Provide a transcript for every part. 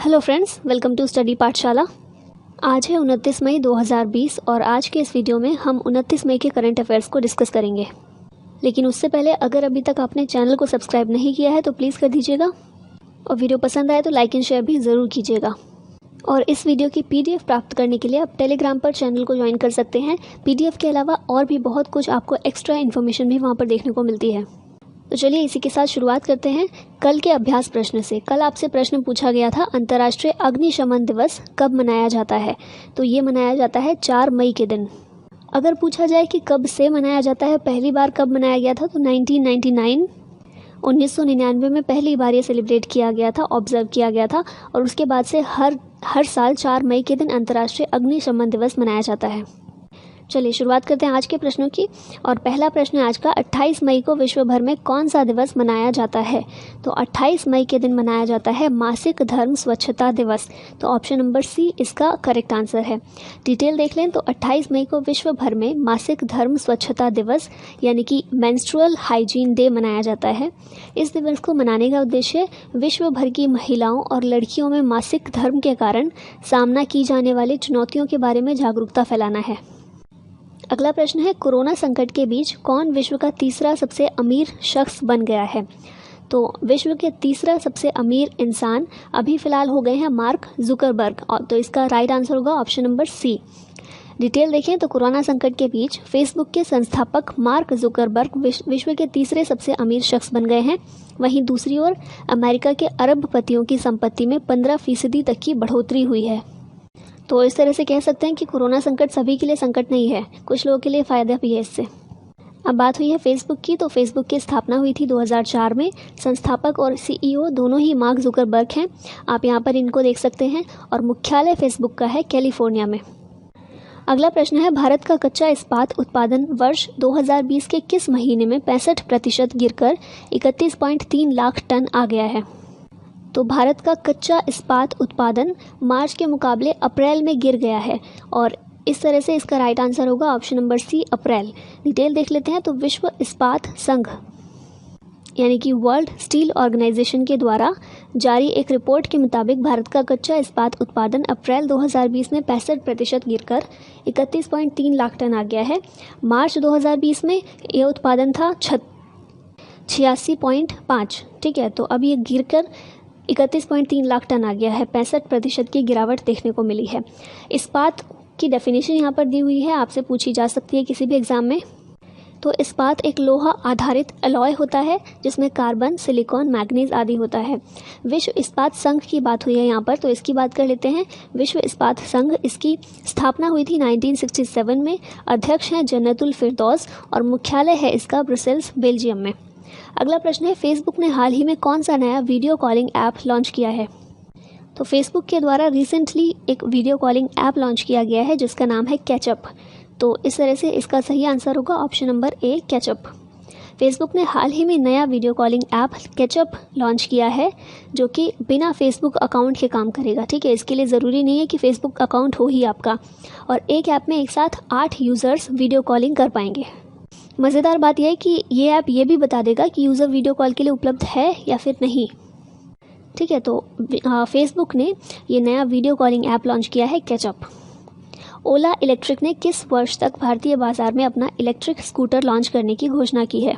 Hello friends, welcome to study Pathshala. आज है 29 मई 2020 और आज के इस वीडियो में हम 29 मई के करंट अफेयर्स को डिस्कस करेंगे। लेकिन उससे पहले अगर अभी तक आपने चैनल को सब्सक्राइब नहीं किया है तो प्लीज़ कर दीजिएगा और वीडियो पसंद आए तो लाइक एंड शेयर भी ज़रूर कीजिएगा। और इस वीडियो की PDF प्राप्त करने के लिए आप टेलीग्राम पर चैनल को ज्वाइन कर सकते हैं। PDF के अलावा और भी बहुत कुछ आपको एक्स्ट्रा इन्फॉर्मेशन भी वहाँ पर देखने को मिलती है। तो चलिए इसी के साथ शुरुआत करते हैं कल के अभ्यास प्रश्न से। कल आपसे प्रश्न पूछा गया था, अंतर्राष्ट्रीय अग्निशमन दिवस कब मनाया जाता है? तो ये मनाया जाता है 4 मई के दिन। अगर पूछा जाए कि कब से मनाया जाता है, पहली बार कब मनाया गया था, तो 1999 में पहली बार ये सेलिब्रेट किया गया था, ऑब्जर्व किया गया था। और उसके बाद से हर साल 4 मई के दिन अंतर्राष्ट्रीय अग्निशमन दिवस मनाया जाता है। चलिए शुरुआत करते हैं आज के प्रश्नों की। और पहला प्रश्न आज का, 28 मई को विश्व भर में कौन सा दिवस मनाया जाता है? तो 28 मई के दिन मनाया जाता है मासिक धर्म स्वच्छता दिवस। तो ऑप्शन नंबर सी इसका करेक्ट आंसर है। डिटेल देख लें तो 28 मई को विश्व भर में मासिक धर्म स्वच्छता दिवस यानी कि मेंस्ट्रुअल हाइजीन डे मनाया जाता है। इस दिवस को मनाने का उद्देश्य विश्व भर की महिलाओं और लड़कियों में मासिक धर्म के कारण सामना की जाने वाली चुनौतियों के बारे में जागरूकता फैलाना है। अगला प्रश्न है, कोरोना संकट के बीच कौन विश्व का तीसरा सबसे अमीर शख्स बन गया है? तो विश्व के तीसरा सबसे अमीर इंसान अभी फिलहाल हो गए हैं मार्क जुकरबर्ग। तो इसका राइट आंसर होगा ऑप्शन नंबर सी। डिटेल देखें तो कोरोना संकट के बीच फेसबुक के संस्थापक मार्क जुकरबर्ग विश्व के तीसरे सबसे अमीर शख्स बन गए हैं। वहीं दूसरी ओर अमेरिका के अरबपतियों की संपत्ति में 15% तक की बढ़ोतरी हुई है। तो इस तरह से कह सकते हैं कि कोरोना संकट सभी के लिए संकट नहीं है, कुछ लोगों के लिए फ़ायदा भी है इससे। अब बात हुई है फेसबुक की। तो फेसबुक की स्थापना हुई थी 2004 में। संस्थापक और CEO दोनों ही मार्क जुकरबर्ग हैं। आप यहाँ पर इनको देख सकते हैं। और मुख्यालय फेसबुक का है कैलिफोर्निया में। अगला प्रश्न है, भारत का कच्चा इस्पात उत्पादन वर्ष 2020 के किस महीने में 65% गिरकर 31.3 लाख टन आ गया है? तो भारत का कच्चा इस्पात उत्पादन मार्च के मुकाबले अप्रैल में गिर गया है और इस तरह से इसका राइट आंसर होगा ऑप्शन नंबर सी, अप्रैल। डिटेल देख लेते हैं तो विश्व इस्पात संघ यानी कि वर्ल्ड स्टील ऑर्गेनाइजेशन के द्वारा जारी एक रिपोर्ट के मुताबिक भारत का कच्चा इस्पात उत्पादन अप्रैल 2020 में 65% गिरकर 31.3 लाख टन आ गया है। मार्च 2020 में यह उत्पादन था 86.5। ठीक है, तो अब ये गिरकर 31.3 लाख टन आ गया है। 65% की गिरावट देखने को मिली है। इस्पात की डेफिनेशन यहाँ पर दी हुई है, आपसे पूछी जा सकती है किसी भी एग्जाम में। तो इस्पात एक लोहा आधारित अलॉय होता है जिसमें कार्बन, सिलिकॉन, मैग्नीज आदि होता है। विश्व इस्पात संघ की बात हुई है यहाँ पर, तो इसकी बात कर लेते हैं। विश्व इस्पात संघ, इसकी स्थापना हुई थी 1967 में। अध्यक्ष हैं जन्नतुल फिरदौस और मुख्यालय है इसका ब्रसेल्स, बेल्जियम में। अगला प्रश्न है, फेसबुक ने हाल ही में कौन सा नया वीडियो कॉलिंग ऐप लॉन्च किया है? तो फेसबुक के द्वारा रिसेंटली एक वीडियो कॉलिंग ऐप लॉन्च किया गया है जिसका नाम है कैचअप। तो इस तरह से इसका सही आंसर होगा option number A, CatchUp. Facebook ने हाल ही में नया video calling app CatchUp launch किया है जो कि बिना फेसबुक अकाउंट के काम करेगा। ठीक है, इसके लिए ज़रूरी नहीं है कि फेसबुक अकाउंट हो ही आपका। और एक ऐप में एक साथ 8 यूज़र्स वीडियो कॉलिंग कर पाएंगे। मज़ेदार बात यह है कि ये ऐप ये भी बता देगा कि यूज़र वीडियो कॉल के लिए उपलब्ध है या फिर नहीं। ठीक है, तो फेसबुक ने ये नया वीडियो कॉलिंग ऐप लॉन्च किया है कैचअप। ओला इलेक्ट्रिक ने किस वर्ष तक भारतीय बाजार में अपना इलेक्ट्रिक स्कूटर लॉन्च करने की घोषणा की है?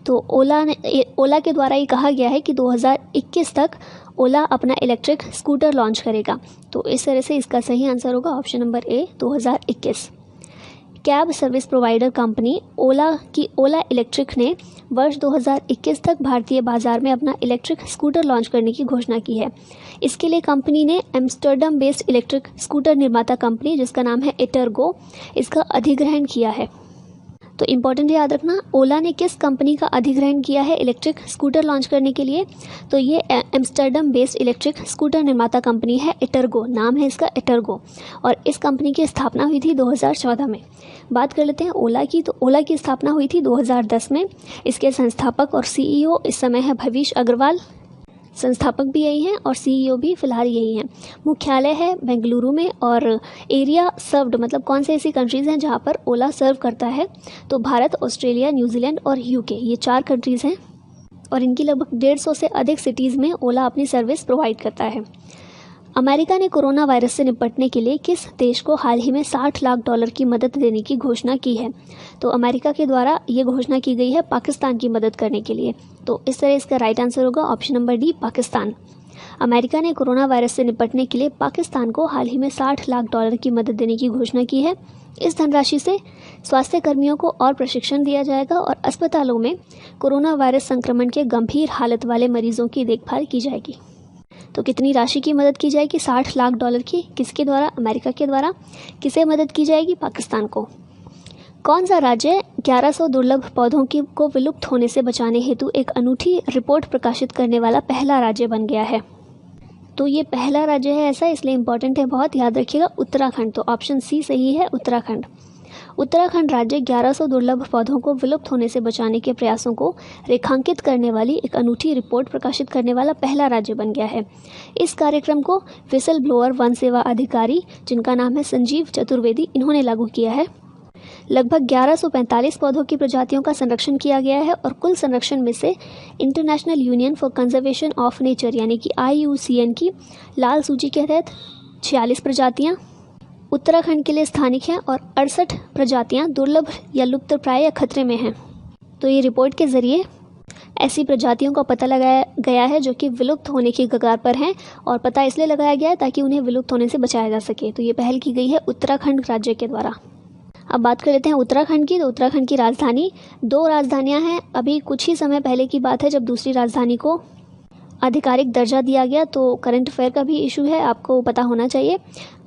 तो ओला के द्वारा ये कहा गया है कि 2021 तक ओला अपना इलेक्ट्रिक स्कूटर लॉन्च करेगा। तो इस तरह से इसका सही आंसर होगा ऑप्शन नंबर ए, 2021। कैब सर्विस प्रोवाइडर कंपनी ओला इलेक्ट्रिक ने वर्ष 2021 तक भारतीय बाजार में अपना इलेक्ट्रिक स्कूटर लॉन्च करने की घोषणा की है। इसके लिए कंपनी ने एम्स्टर्डम बेस्ड इलेक्ट्रिक स्कूटर निर्माता कंपनी जिसका नाम है एटरगो, इसका अधिग्रहण किया है। तो इम्पॉर्टेंट याद रखना, ओला ने किस कंपनी का अधिग्रहण किया है इलेक्ट्रिक स्कूटर लॉन्च करने के लिए? तो ये एम्स्टर्डम बेस्ड इलेक्ट्रिक स्कूटर निर्माता कंपनी है एटरगो, नाम है इसका एटरगो। और इस कंपनी की स्थापना हुई थी 2014 में। बात कर लेते हैं ओला की। तो ओला की स्थापना हुई थी 2010 में। इसके संस्थापक और CEO इस समय है भविष अग्रवाल। संस्थापक भी यही हैं और CEO भी फिलहाल यही हैं। मुख्यालय है बेंगलुरु में। और एरिया सर्व्ड मतलब कौन से ऐसी कंट्रीज़ हैं जहाँ पर ओला सर्व करता है? तो भारत, ऑस्ट्रेलिया, न्यूजीलैंड और UK, ये 4 कंट्रीज़ हैं और इनकी लगभग 150 से अधिक सिटीज़ में ओला अपनी सर्विस प्रोवाइड करता है। अमेरिका ने कोरोना वायरस से निपटने के लिए किस देश को हाल ही में $60 लाख की मदद देने की घोषणा की है? तो अमेरिका के द्वारा ये घोषणा की गई है पाकिस्तान की मदद करने के लिए। तो इस तरह इसका राइट आंसर होगा option number D, Pakistan. America ने कोरोना वायरस से निपटने के लिए पाकिस्तान को हाल ही में $60 लाख की मदद देने की घोषणा की है। इस धनराशि से स्वास्थ्य कर्मियों को और प्रशिक्षण दिया जाएगा और अस्पतालों में कोरोना वायरस संक्रमण के गंभीर हालत वाले मरीजों की देखभाल की जाएगी। तो कितनी राशि की मदद की जाएगी? $60 लाख की। किसके द्वारा? अमेरिका के द्वारा। किसे मदद की जाएगी? पाकिस्तान को। कौन सा राज्य 1100 दुर्लभ पौधों को विलुप्त होने से बचाने हेतु एक अनूठी रिपोर्ट प्रकाशित करने वाला पहला राज्य बन गया है? तो ये पहला राज्य है ऐसा, इसलिए इंपॉर्टेंट है बहुत, याद रखिएगा उत्तराखंड। तो ऑप्शन सी सही है, उत्तराखंड। उत्तराखंड राज्य 1100 दुर्लभ पौधों को विलुप्त होने से बचाने के प्रयासों को रेखांकित करने वाली एक अनूठी रिपोर्ट प्रकाशित करने वाला पहला राज्य बन गया है। इस कार्यक्रम को विसल ब्लोअर वन सेवा अधिकारी, जिनका नाम है संजीव चतुर्वेदी, इन्होंने लागू किया है। लगभग 1145 पौधों की प्रजातियों का संरक्षण किया गया है और कुल संरक्षण में से international union for conservation of nature यानी कि IUCN की लाल सूची के तहत 46 प्रजातियां उत्तराखंड के लिए स्थानिक हैं और 68 प्रजातियां दुर्लभ या लुप्तप्राय या खतरे में हैं। तो ये रिपोर्ट के जरिए ऐसी प्रजातियों का पता लगाया गया है जो कि विलुप्त होने की कगार पर हैं, और पता इसलिए लगाया गया है ताकि उन्हें विलुप्त होने से बचाया जा सके। तो ये पहल की गई है उत्तराखंड राज्य के द्वारा। अब बात कर लेते हैं उत्तराखंड की। तो उत्तराखंड की राजधानी, 2 राजधानियां हैं। अभी कुछ ही समय पहले की बात है जब दूसरी राजधानी को आधिकारिक दर्जा दिया गया, तो करंट अफेयर का भी इशू है, आपको पता होना चाहिए।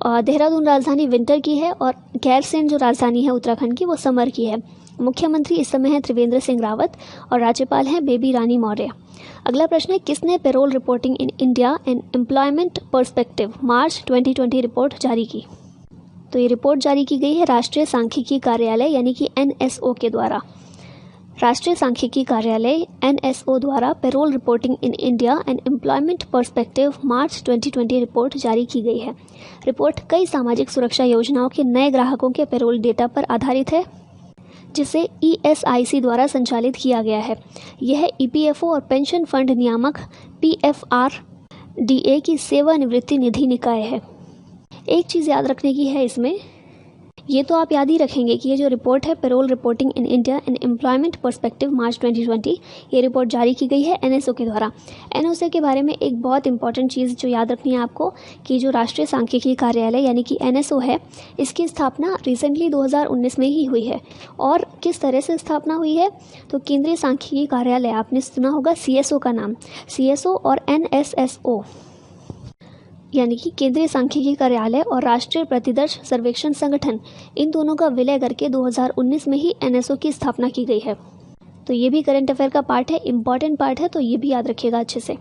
देहरादून राजधानी विंटर की है और गैरसैंण जो राजधानी है उत्तराखंड की वो समर की है। मुख्यमंत्री इस समय है त्रिवेंद्र सिंह रावत और राज्यपाल हैं बेबी रानी मौर्य। अगला प्रश्न है, किसने payroll reporting in India and employment perspective March 2020 report जारी की? तो ये रिपोर्ट जारी की गई है राष्ट्रीय सांख्यिकी कार्यालय यानी कि NSO के द्वारा। राष्ट्रीय सांख्यिकी कार्यालय NSO द्वारा payroll reporting in India and employment perspective March 2020 report जारी की गई है। रिपोर्ट कई सामाजिक सुरक्षा योजनाओं के नए ग्राहकों के पेरोल डेटा पर आधारित है, जिसे ESIC द्वारा संचालित किया गया है। यह EPFO और पेंशन फंड नियामक PFRDA की सेवानिवृत्ति निधि निकाय है। एक चीज़ याद रखने की है इसमें, ये तो आप याद ही रखेंगे कि ये जो रिपोर्ट है payroll reporting in India and employment perspective March 2020, ये रिपोर्ट जारी की गई है NSO के द्वारा। NSO के बारे में एक बहुत इंपॉर्टेंट चीज़ जो याद रखनी है आपको कि जो राष्ट्रीय सांख्यिकी कार्यालय यानी कि NSO है, इसकी स्थापना रिसेंटली 2019 में ही हुई है। और किस तरह से स्थापना हुई है? तो केंद्रीय सांख्यिकी कार्यालय, आपने सुना होगा CSO का नाम, CSO और NSSO यानी कि केंद्रीय सांख्यिकी कार्यालय और राष्ट्रीय प्रतिदर्श सर्वेक्षण संगठन, इन दोनों का विलय करके 2019 में ही NSO की स्थापना की गई है। तो ये भी करंट अफेयर का पार्ट है, इंपॉर्टेंट पार्ट है, तो ये भी याद रखिएगा अच्छे से।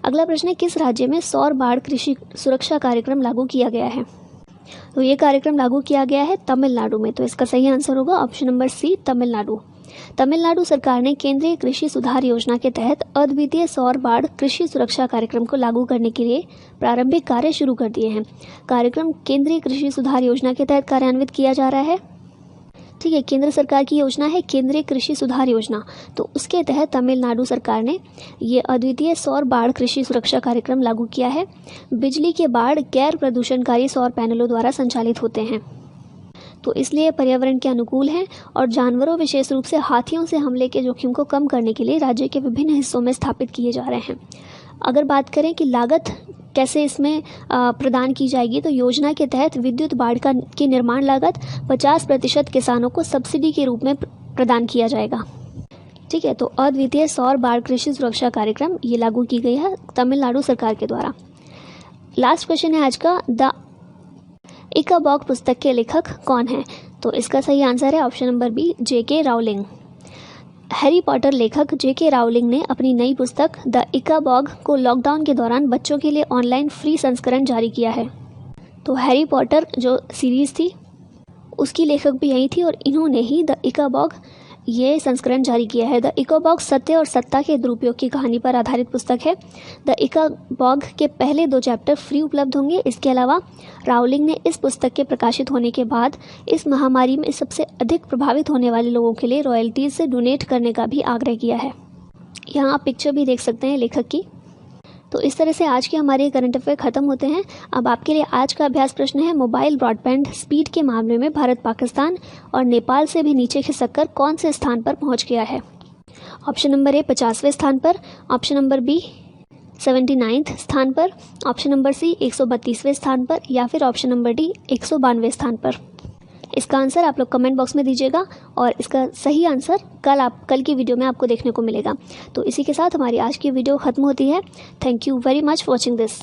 अगला प्रश्न है, किस राज्य में सौर बाढ़ कृषि सुरक्षा कार्यक्रम लागू किया गया है? तो ये कार्यक्रम लागू किया गया है तमिलनाडु में। तो इसका सही आंसर होगा option number C, Tamil Nadu. Tamil Nadu सरकार ने केंद्रीय कृषि सुधार योजना के तहत अद्वितीय सौर बाढ़ कृषि सुरक्षा कार्यक्रम को लागू करने के लिए प्रारंभिक कार्य शुरू कर दिए हैं। कार्यक्रम केंद्रीय कृषि सुधार योजना के तहत कार्यान्वित किया जा रहा है। ठीक है, केंद्र सरकार की योजना है केंद्रीय कृषि सुधार योजना, तो उसके तहत तमिलनाडु सरकार ने ये अद्वितीय सौर बाढ़ कृषि सुरक्षा कार्यक्रम लागू किया है। बिजली के बाढ़ गैर प्रदूषणकारी सौर पैनलों द्वारा संचालित होते हैं, तो इसलिए पर्यावरण के अनुकूल हैं और जानवरों, विशेष रूप से हाथियों से हमले के जोखिम को कम करने के लिए राज्य के विभिन्न हिस्सों में स्थापित किए जा रहे हैं। अगर बात करें कि लागत कैसे इसमें प्रदान की जाएगी, तो योजना के तहत विद्युत बाढ़ की निर्माण लागत 50% किसानों को सब्सिडी के रूप में प्रदान किया जाएगा। ठीक है, तो अद्वितीय सौर बाढ़ कृषि सुरक्षा कार्यक्रम ये लागू की गई है तमिलनाडु सरकार के द्वारा। लास्ट क्वेश्चन है आज का, द इकाबॉग पुस्तक के लेखक कौन है? तो इसका सही आंसर है option number B, J.K. Rowling. Harry Potter लेखक J.K. राउलिंग ने अपनी नई पुस्तक द इकाबॉग को लॉकडाउन के दौरान बच्चों के लिए ऑनलाइन फ्री संस्करण जारी किया है। तो हैरी पॉटर जो सीरीज़ थी उसकी लेखक भी यही थी और इन्होंने ही द इकाबॉग ये संस्करण जारी किया है। द इकाबॉग सत्य और सत्ता के दुरुपयोग की कहानी पर आधारित पुस्तक है। द इकाबॉग के पहले 2 चैप्टर फ्री उपलब्ध होंगे। इसके अलावा राउलिंग ने इस पुस्तक के प्रकाशित होने के बाद इस महामारी में सबसे अधिक प्रभावित होने वाले लोगों के लिए रॉयल्टीज से डोनेट करने का भी आग्रह किया है। यहाँ आप पिक्चर भी देख सकते हैं लेखक की। तो इस तरह से आज के हमारे करंट अफेयर ख़त्म होते हैं। अब आपके लिए आज का अभ्यास प्रश्न है, मोबाइल ब्रॉडबैंड स्पीड के मामले में भारत पाकिस्तान और नेपाल से भी नीचे खिसक कर कौन से स्थान पर पहुंच गया है? ऑप्शन नंबर ए 50वें स्थान पर, ऑप्शन नंबर बी 79वें स्थान पर, ऑप्शन नंबर सी 132वें स्थान पर, या फिर ऑप्शन नंबर डी 192वें स्थान पर। इसका आंसर आप लोग कमेंट बॉक्स में दीजिएगा और इसका सही आंसर कल की वीडियो में आपको देखने को मिलेगा। तो इसी के साथ हमारी आज की वीडियो ख़त्म होती है। Thank you very much for watching this.